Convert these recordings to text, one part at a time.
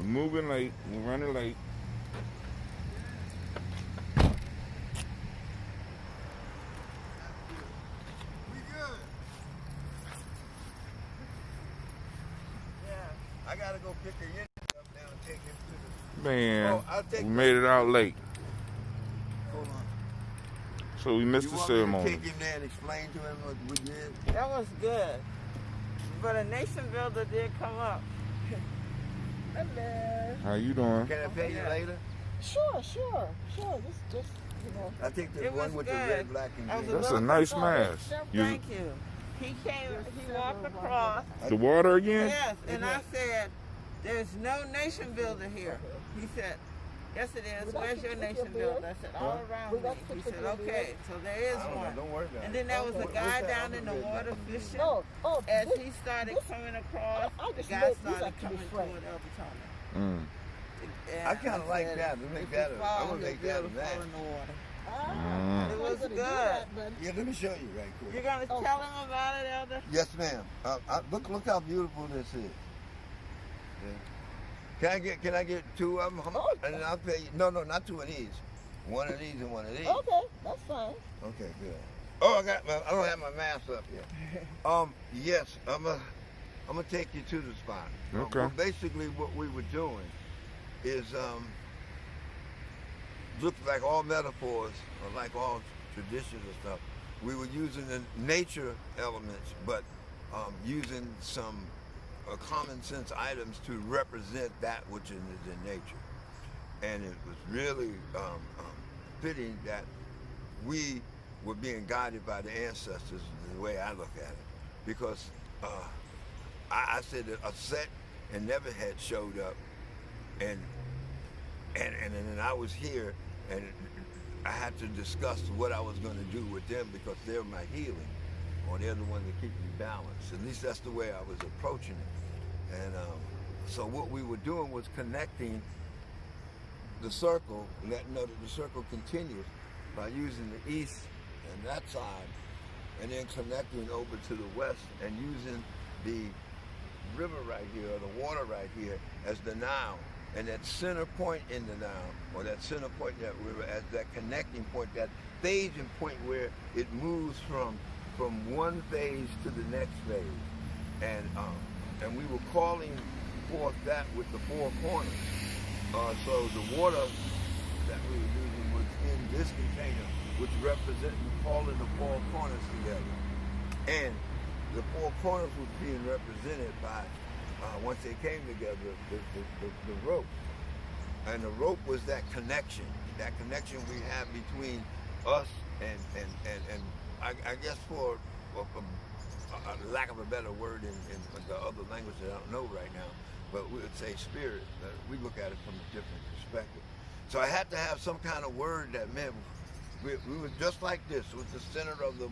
We're moving late. We're running late. We good. Yeah. I gotta go pick a yen up now and take him to the. Man, I'll take we made it out late. Hold on. So we missed the ceremony. You want me to take him there and explain to him what we did? That was good. But a nation builder did come up. Hello. How you doing? Can I pay you later? Sure. Just, you know. I think the It one was with good. the red, black, and I was green. That's a nice mask. Thank you. He walked across. The water again? Yes, and I said, there's no nation builder here. He said, yes it is. Where's your nation builder? I said, all around me. He said, okay, so there is one. Don't worry about it. And then there was a guy down in the water fishing. As he started coming across, the guy started coming toward El Patona. I kind of like that. We make that. I'm gonna make that a match. It was good. Yeah, let me show you right quick. You're gonna tell him about it, Elder? Yes, ma'am. Look how beautiful this is. Yeah. Can I get two of them? And then I'll pay you. No, not two of these. One of these and one of these. Okay, that's fine. Okay, good. Oh, I don't have my mask up yet. Yes, I'm gonna take you to the spot. Okay. Well, basically, what we were doing is look like all metaphors or like all traditions and stuff. We were using the nature elements, but using some common sense items to represent that which is in nature. And it was really fitting that we were being guided by the ancestors, the way I look at it. Because I said that a Set and Neverhead showed up, and then I was here, and I had to discuss what I was going to do with them because they're my healing, or they're the one that keep me balanced. At least that's the way I was approaching it. And so what we were doing was connecting the circle, letting know that the circle continues by using the east and that side, and then connecting over to the west and using the river right here, or the water right here, as the Nile. And that center point in the Nile, or that center point in that river, as that connecting point, that staging point where it moves from one phase to the next phase. And we were calling forth that with the four corners. So the water that we were using was in this container, which represented calling the four corners together. And the four corners was being represented by, once they came together, the rope. And the rope was that connection we have between us and I guess for lack of a better word in the other language that I don't know right now, but we would say spirit. We look at it from a different perspective. So I had to have some kind of word that meant we were just like this, with the center of the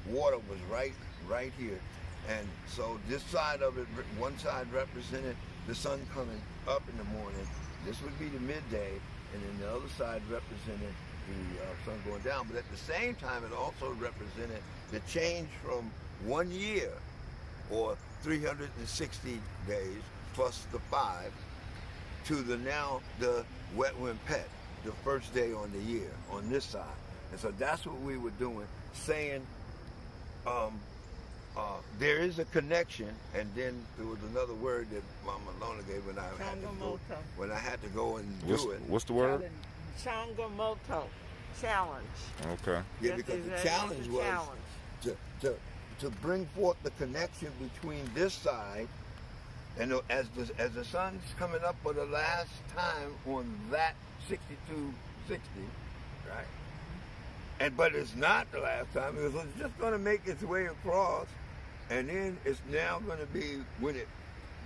water was right here. And so this side of it, one side represented the sun coming up in the morning. This would be the midday, and then the other side represented the sun going down. But at the same time, it also represented the change from 1 year, or 360 days plus the 5, to the wet wind pet, the first day on the year on this side. And so that's what we were doing, saying there is a connection, and then there was another word that Mama Lona gave when I had to go and do it. What's the word? Changamoto. Challenge. Okay. Yeah, because the challenge was to bring forth the connection between this side, and as the sun's coming up for the last time on that 6260, right? But it's not the last time. It's just going to make its way across, and then it's now going to be, when it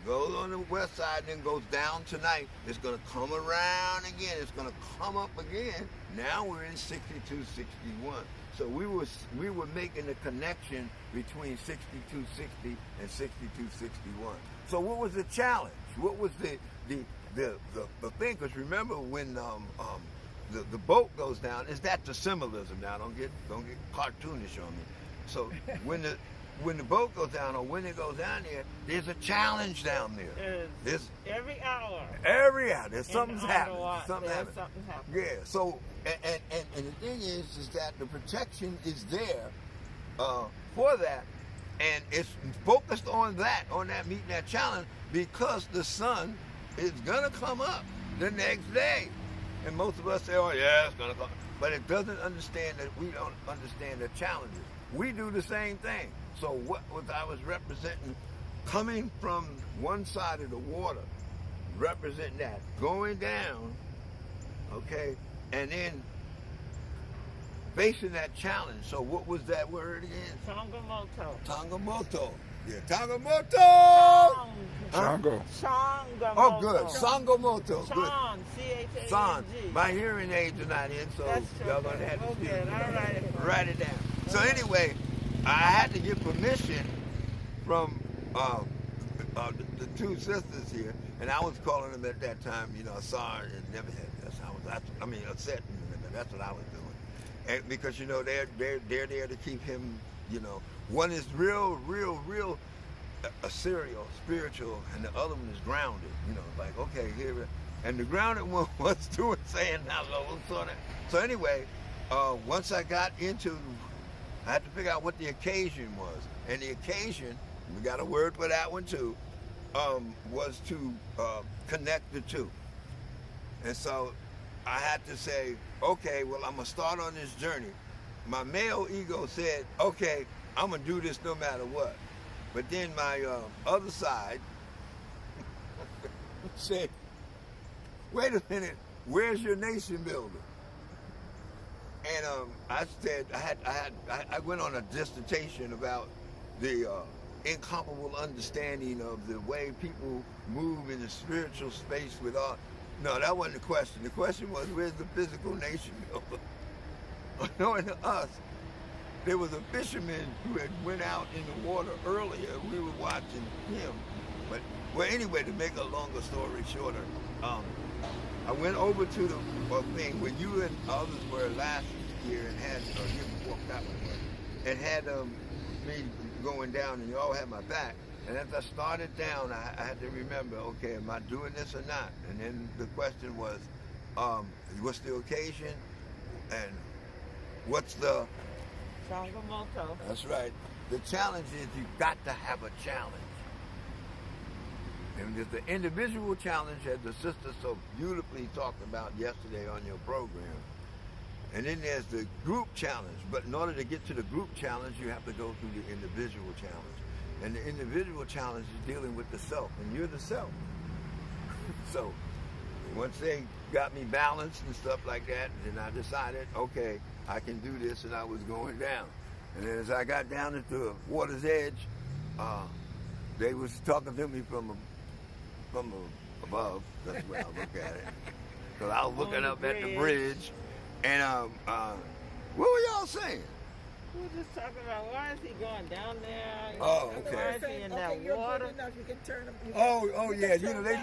goes on the west side and then goes down tonight, it's going to come around again. It's going to come up again. Now we're in 6261. So we were making the connection between 6260 and 6261. So what was the challenge? What was the thing? Because remember, when the boat goes down, is that the symbolism? Now don't get cartoonish on me. So when the boat goes down, or when it goes down there, there's a challenge down there. There's every hour. every hour. There's something's happening. Something Something happening. happening. Yeah. So and the thing is that the protection is there for that, and it's focused on that meeting that challenge, because the sun is gonna come up the next day, and most of us say, "Oh yeah, it's gonna come," but it doesn't understand that we don't understand the challenges. We do the same thing. So what was I was representing, coming from one side of the water, representing that, going down, okay, and then facing that challenge. So what was that word again? Changamoto. Tangamoto. Yeah, Tangamoto! Chango. Changamoto. Oh, good. Sangamoto. Good. Chan, C-H-A-N-G. San. My hearing aids are not in, so That's y'all gonna have to okay. I'll write it down. So anyway, I had to get permission from the two sisters here, and I was calling them at that time, Asar and Neverhead. That's how I mean, Aset, that's what I was doing. And because they're there to keep him, one is real serial, spiritual, and the other one is grounded. Like, okay, here, and the grounded one was doing, saying hello, sort of. So anyway, once I got into, I had to figure out what the occasion was, and the occasion, we got a word for that one too, was to connect the two. And so I had to say, okay, well, I'm gonna start on this journey. My male ego said, okay, I'm gonna do this no matter what. But then my other side said, wait a minute, where's your nation builder? And I said, I went on a dissertation about the incomparable understanding of the way people move in the spiritual space with all. No, that wasn't the question. The question was, where's the physical nation builder? Knowing to us, there was a fisherman who had went out in the water earlier. We were watching him. But, well, anyway, to make a longer story shorter, I went over to the thing where you and others were last year and had, or year before that one was, and had me going down, and you all had my back. And as I started down, I had to remember, okay, am I doing this or not? And then the question was, what's the occasion? And what's the... Changamoto. That's right. The challenge is you've got to have a challenge. And there's the individual challenge, as the sister so beautifully talked about yesterday on your program. And then there's the group challenge. But in order to get to the group challenge, you have to go through the individual challenge. And the individual challenge is dealing with the self, and you're the self. So once they got me balanced and stuff like that, then I decided, okay, I can do this, and I was going down. And then as I got down at the water's edge, they was talking to me from above. That's where I look at it. Because I was looking up at the bridge, and what were y'all saying? We were just talking about, why is he going down there? Oh, okay. Why is he in that water? You can turn them. Oh yeah, they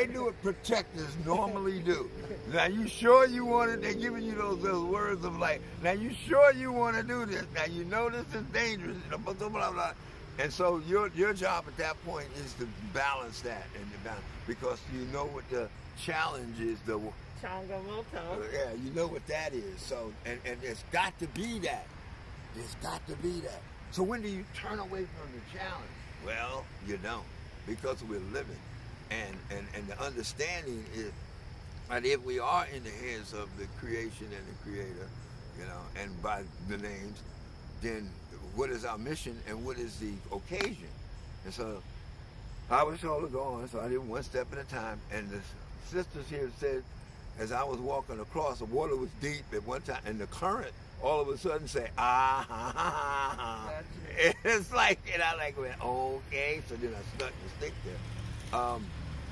do what protectors normally do. Now you sure you want it? They're giving you those words of like, now you sure you want to do this? Now you know this is dangerous, blah, blah, blah, blah. And so your job at that point is to balance that because you know what the challenge is. Changamoto. Yeah, you know what that is. So and it's got to be that. It's got to be that. So when do you turn away from the challenge? Well, you don't, because we're living, and the understanding is that if we are in the hands of the creation and the Creator, and by the names, then what is our mission and what is the occasion? And so I was told to go on, so I did one step at a time. And the sisters here said, as I was walking across, the water was deep at one time, and the current all of a sudden say, ah, ha, ha, ha, ha. It's like, and I went, okay. So then I stuck the stick there.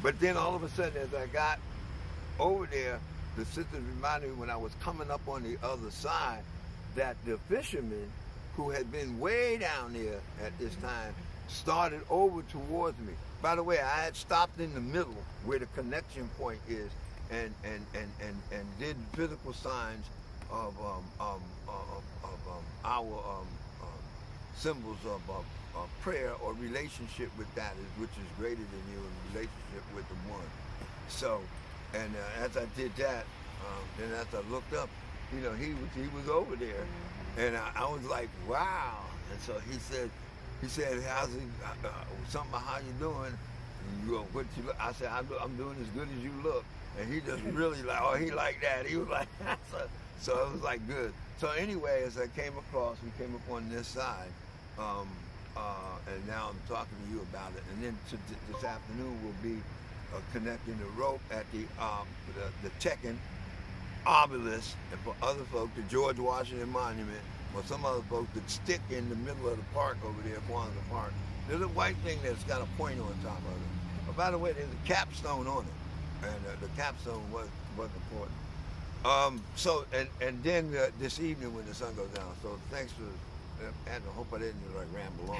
But then all of a sudden, as I got over there, the sisters reminded me when I was coming up on the other side that the fishermen who had been way down there at this time started over towards me. By the way, I had stopped in the middle where the connection point is, and did physical signs of our symbols of prayer or relationship with that, which is greater than you, in relationship with the one. So, and as I did that, then as I looked up, you know, he was over there, and I was like, wow. And so he said, how's it? Something about how you doing? And you go, what you look? I said, I'm doing as good as you look. And he just really like, oh, he liked that. He was like, so it was like good. So anyway, as I came across, we came up on this side, and now I'm talking to you about it. And then this afternoon we'll be connecting the rope at the Tekken obelisk, and for other folks, the George Washington Monument, or some other folks that stick in the middle of the park over there, Kwanzaa Park. There's a white thing that's got a point on top of it. But by the way, there's a capstone on it, and the capstone was important. So and then this evening when the sun goes down. So thanks for. I hope I didn't like ramble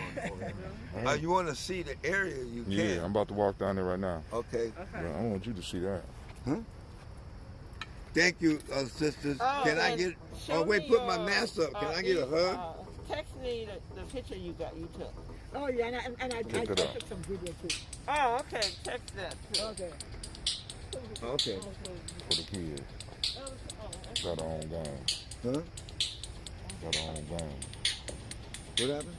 on. You want to see the area? You can. Yeah, I'm about to walk down there right now. Okay. Yeah, I want you to see that. Huh? Thank you, sisters. Oh, can I get? Oh wait, put my mask up. Can I get a hug? Text me the picture you took. Oh yeah, and I took some video too. Oh, okay. Text that too. Okay. Okay. For the kids. Got our own game. Huh? Got our own game. What happened?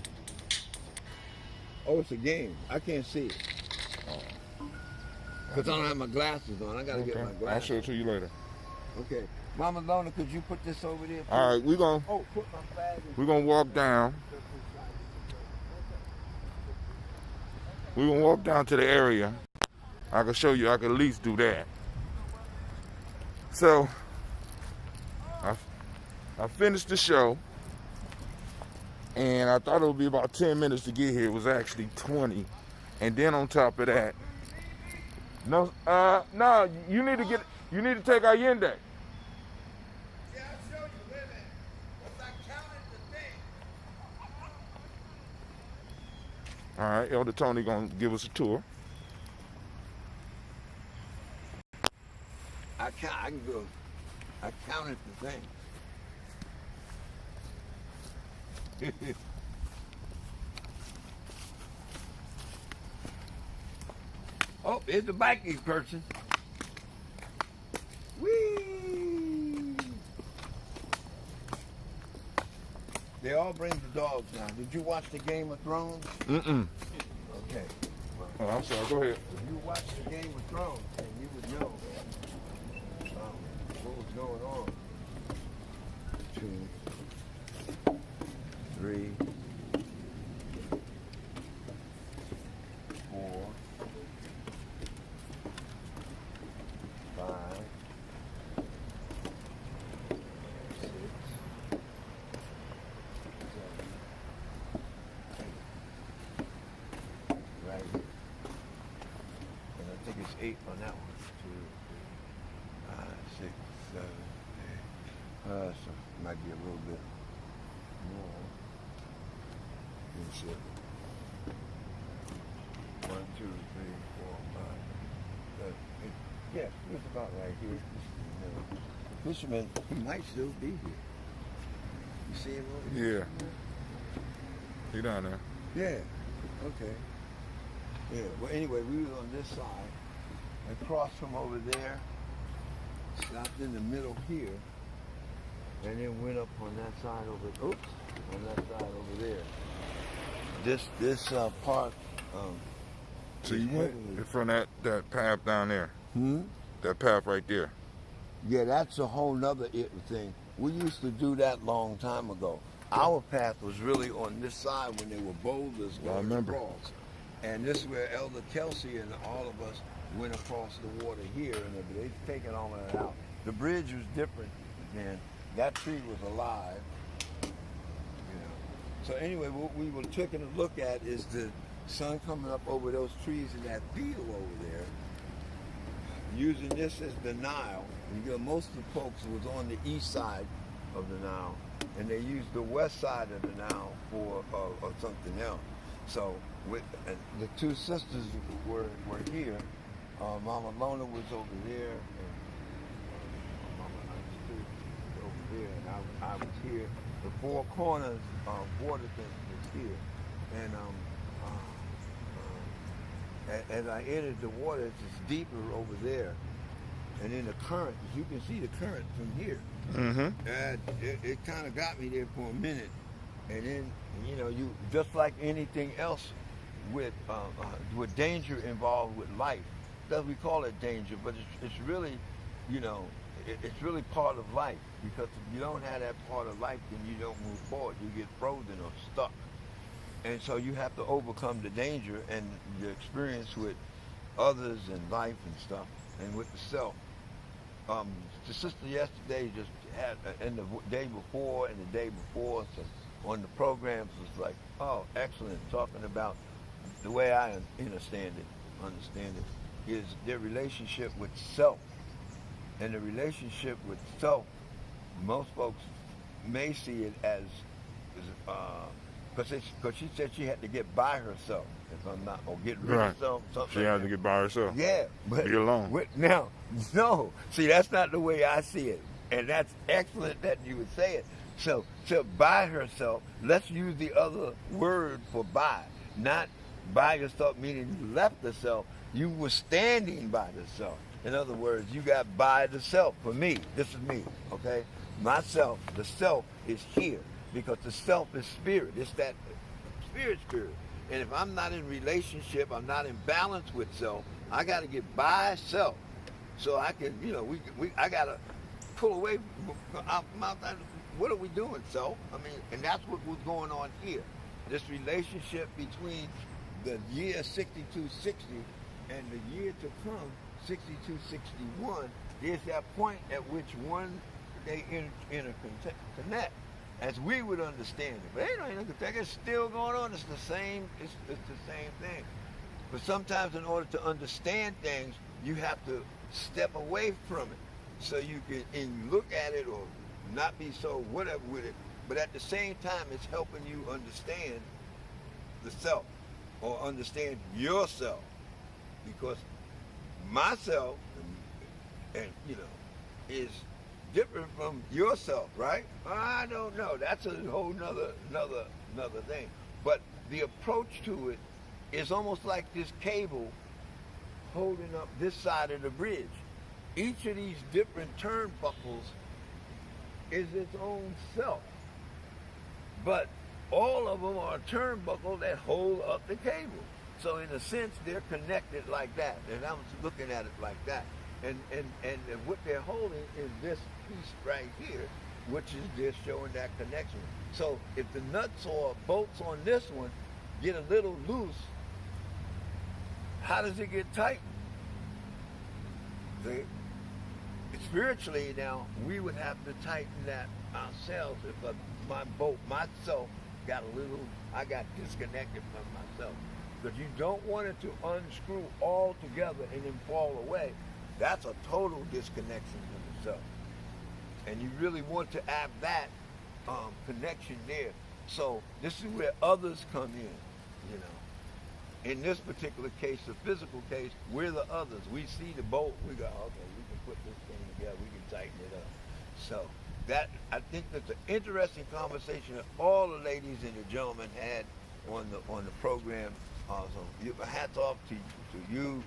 Oh, it's a game. I can't see it. Because I don't have my glasses on. I got to get my glasses. I'll show it to you later. Okay. Mama Lona, could you put this over there? Please? All right, we're going put my flag in. We're gonna walk down. We're gonna walk down to the area. I can show you, I can at least do that. So I finished the show, and I thought it would be about 10 minutes to get here. It was actually 20. And then on top of that, no, you need to take our yen day. Yeah, I'll show you. Wait a minute. Once I counted the thing. All right, Elder Tony gonna give us a tour. I can go. I counted the thing. Oh, it's the biking person. Whee! They all bring the dogs now. Did you watch the Game of Thrones? Mm-mm. Okay. Oh, I'm sorry, go ahead. If you watched the Game of Thrones, then you would know what was going on. 2, 3, 4, 5, 6, 7, 8. Right here. And I think it's 8 on that one. 2, 3, 5, 6, 7, 8. So it might be a little bit more. Let's see. 1, 2, 3, 4, 5, 7, 8. Yeah, it's about right here. The fisherman, he might still be here. You see him over here? Yeah. He down there. Yeah. Okay. Yeah. Well, anyway, we was on this side, across from over there, stopped in the middle here, and then went up on that side over. Oops, on that side over there. This park. So you went from that path down there. That path right there. Yeah, that's a whole nother thing. We used to do that long time ago. Our path was really on this side when there were boulders going across. And this is where Elder Kelsey and all of us went across the water here, and they've taken all of that out. The bridge was different then. That tree was alive. You know. So anyway, what we were taking a look at is the sun coming up over those trees in that field over there, using this as the Nile. You know, most of the folks was on the east side of the Nile, and they used the west side of the Nile for something else. So with the two sisters were here. Mama Lona was over there, and Mama Understood was over there, and I was here. The four corners water thing was here. And as I entered the water, it's deeper over there. And in the current, you can see the current from here. Mm-hmm. And it kind of got me there for a minute. And then, you know, you just like anything else with danger involved with life. That's we call it danger, but it's really, you know, it's really part of life, because if you don't have that part of life, then you don't move forward. You get frozen or stuck. And so you have to overcome the danger and the experience with others and life and stuff, and with the self. The sister yesterday just had, and the day before and the day before, so on the programs was like, oh, excellent, talking about the way I understand it is their relationship with self. And the relationship with self, most folks may see it as, because she said she had to get by herself, if I'm not, or get rid of self, something. She had to get by herself. Yeah, but be alone. Now, no, see, that's not the way I see it, and that's excellent that you would say it. So by herself, let's use the other word for by, not by yourself, meaning you left the self. You were standing by the self. In other words, you got by the self. For me, this is me, okay? Myself, the self is here, because the self is spirit. It's that spirit. And if I'm not in relationship, I'm not in balance with self, I got to get by self. So I can, you know, I got to pull away. What are we doing, self? I mean, and that's what was going on here. This relationship between the year 6260 and the year to come, 6261, there's that point at which they interconnect, as we would understand it. But it's still going on. It's the same. It's the same thing. But sometimes, in order to understand things, you have to step away from it, so you can look at it or not be so whatever with it. But at the same time, it's helping you understand the self, or understand yourself, because myself, and you know, is different from yourself, right? I don't know. That's a whole another thing. But the approach to it is almost like this cable holding up this side of the bridge. Each of these different turnbuckles is its own self, but all of them are a turnbuckle that hold up the cable. So in a sense, they're connected like that, and I'm looking at it like that. And what they're holding is this piece right here, which is just showing that connection. So if the nuts or bolts on this one get a little loose, how does it get tightened? See? Spiritually now, we would have to tighten that ourselves. If myself I got disconnected from myself. Because you don't want it to unscrew all together and then fall away. That's a total disconnection from yourself. And you really want to have that connection there. So this is where others come in, you know. In this particular case, the physical case, we're the others. We see the bolt, we go, okay, we can put this thing together, we can tighten it up. So that, I think that's an interesting conversation that all the ladies and the gentlemen had on the program. So hats off to you,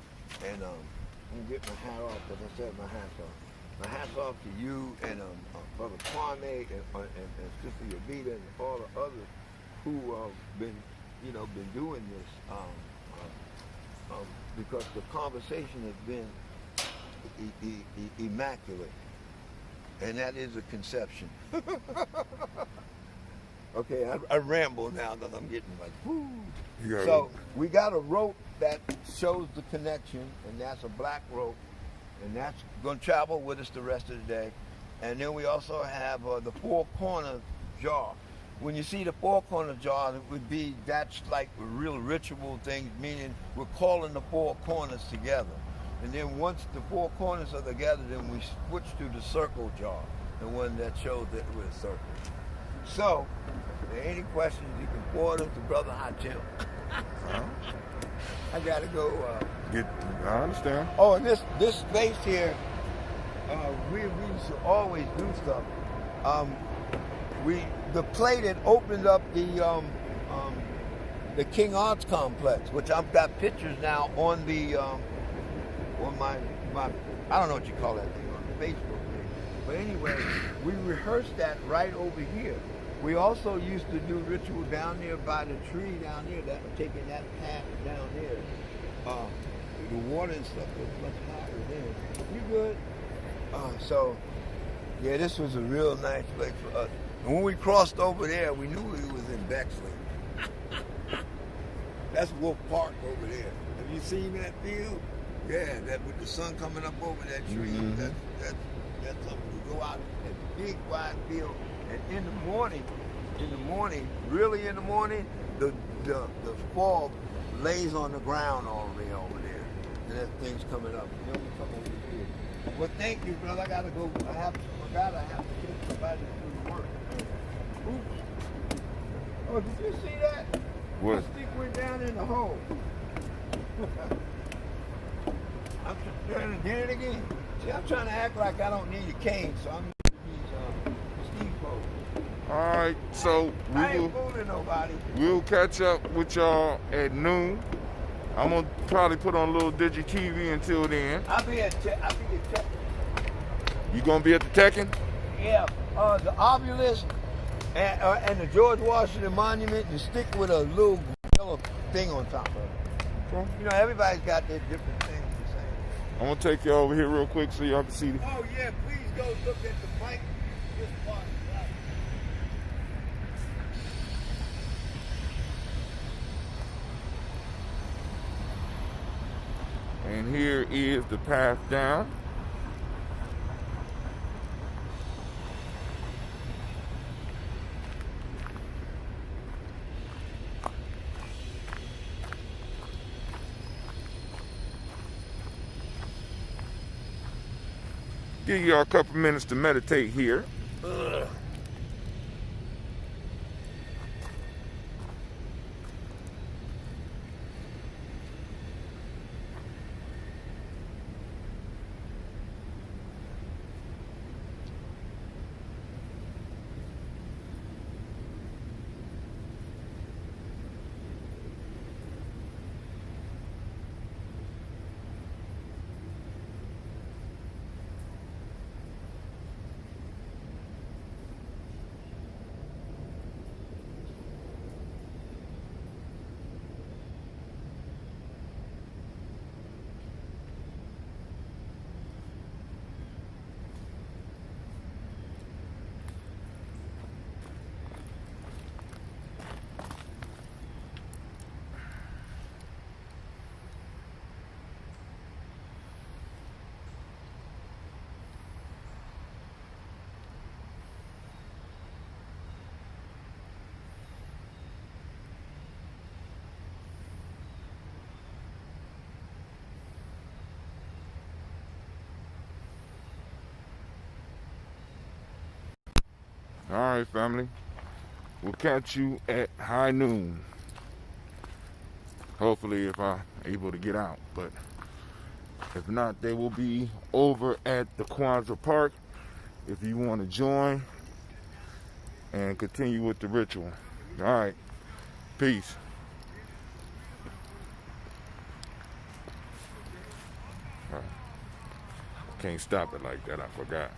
and I'm gonna get my hat off, because I said my hat's off. My hat's off to you and Brother Kwame and Sister Yabita and all the others who been doing this, because the conversation has been immaculate, and that is a conception. Okay, I ramble now because I'm getting like, whoo. So we got a rope that shows the connection, and that's a black rope, and that's going to travel with us the rest of the day. And then we also have the four-corner jar. When you see the four-corner jar, it would be, that's like a real ritual thing, meaning we're calling the four corners together. And then once the four corners are together, then we switch to the circle jar, the one that shows that we're a circle. So, if there are any questions, you can forward them to Brother Hachim. I gotta go. I understand. Oh, and this space here, we used to always do stuff. The plate had opened up the the King Arts Complex, which I've got pictures now on the on my I don't know what you call that thing, on the Facebook thing. But anyway, we rehearsed that right over here. We also used to do ritual down there by the tree down there, that taking that path down there. The water and stuff was much higher there. You good? So, yeah, this was a real nice place for us. And when we crossed over there, we knew we was in Bexley. That's Wolf Park over there. Have you seen that view? Yeah, that with the sun coming up over that tree. Mm-hmm. That's something to go out in that big wide field. And in the morning, really in the morning, the fog lays on the ground all the way over there. And that thing's coming up. You know, come over here. Well, thank you, brother. I gotta go. I have to get somebody to do the work. Oops. Oh, did you see that? What? The stick went down in the hole. I'm trying to get it again. See, I'm trying to act like I don't need a cane, so I'm using these steamboats. All right, so I ain't fooling nobody. We'll catch up with y'all at noon. I'm gonna probably put on a little digi TV until then. I'll be at Tech. You gonna be at the Tekken? Yeah, the obelisk and the George Washington Monument, the stick with a little yellow thing on top of it. Okay. You know, everybody's got their different things to say. I'm gonna take you over here real quick so y'all can see. Oh yeah, please go look at the bike. This part. And here is the path down. Give y'all a couple minutes to meditate here. Ugh. All right, family. We'll catch you at high noon. Hopefully, if I'm able to get out. But if not, they will be over at the Kwanzaa Park if you want to join and continue with the ritual. All right. Peace. Can't stop it like that. I forgot.